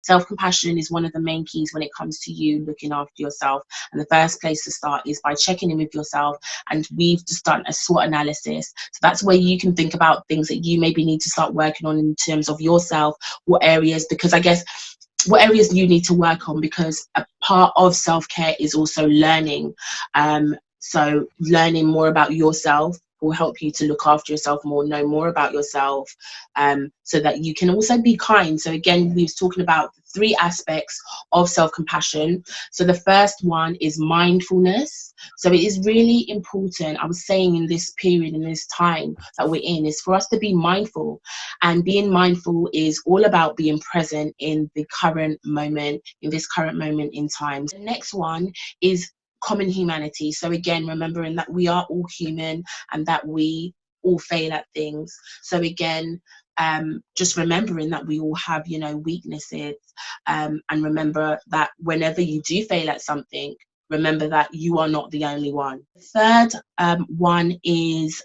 Self-compassion is one of the main keys when it comes to you looking after yourself. And the first place to start is by checking in with yourself. And we've just done a SWOT analysis. So that's where you can think about things that you maybe need to start working on in terms of yourself, what areas, because I guess what areas you need to work on, because a part of self-care is also learning. So learning more about yourself will help you to look after yourself more, know more about yourself, so that you can also be kind. So again, we was talking about the 3 aspects of self-compassion. So the first one is mindfulness. So it is really important, I was saying, in this period, in this time that we're in, is for us to be mindful. And being mindful is all about being present in the current moment, in this current moment in time. The next one is common humanity. So again, remembering that we are all human and that we all fail at things. So again, just remembering that we all have, you know, weaknesses, and remember that whenever you do fail at something, remember that you are not the only one. Third one is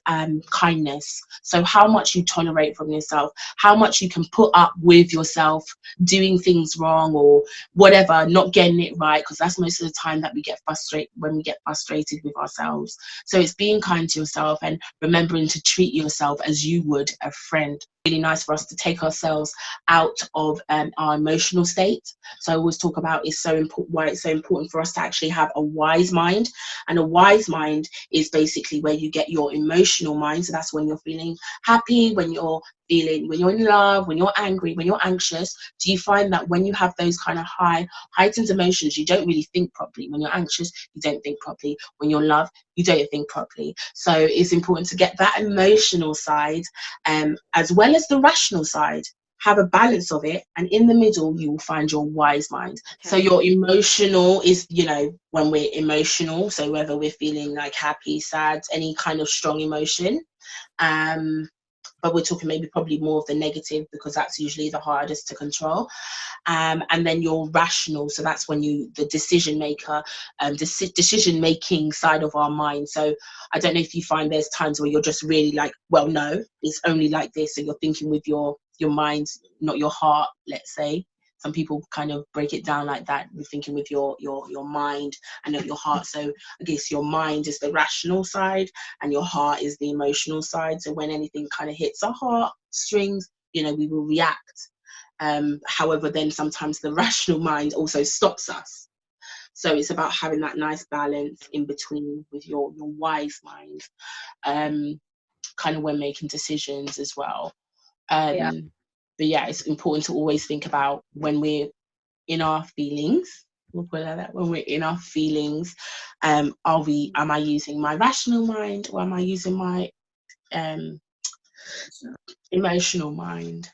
kindness. So how much you tolerate from yourself, how much you can put up with yourself doing things wrong or whatever, not getting it right, because that's most of the time that we get frustrated, when we get frustrated with ourselves. So it's being kind to yourself and remembering to treat yourself as you would a friend. Really nice for us to take ourselves out of our emotional state. So I always talk about it's so important, why it's so important for us to actually have a wise mind. And a wise mind is basically where you get your emotional mind. So that's when you're feeling happy, when you're in love, when you're angry, when you're anxious. Do you find that when you have those kind of heightened emotions, you don't really think properly? When you're anxious, you don't think properly. When you're in love, you don't think properly. So it's important to get that emotional side, as well as the rational side. Have a balance of it, and in the middle you will find your wise mind. Okay. So your emotional is, you know, when we're emotional, so whether we're feeling like happy, sad, any kind of strong emotion, but we're talking maybe probably more of the negative, because that's usually the hardest to control. And then you're rational, so that's when the decision maker, decision making side of our mind. So I don't know if you find there's times where you're just really like, well, no, it's only like this, so you're thinking with your mind, not your heart, let's say. Some people kind of break it down like that. You're thinking with your mind and not your heart. So I guess your mind is the rational side and your heart is the emotional side. So when anything kind of hits our heart strings, you know, we will react. However, then sometimes the rational mind also stops us. So it's about having that nice balance in between with your wise mind, kind of when making decisions as well. Yeah. But yeah, it's important to always think about when we're in our feelings, we'll put it like that, when we're in our feelings, am I using my rational mind or am I using my emotional mind?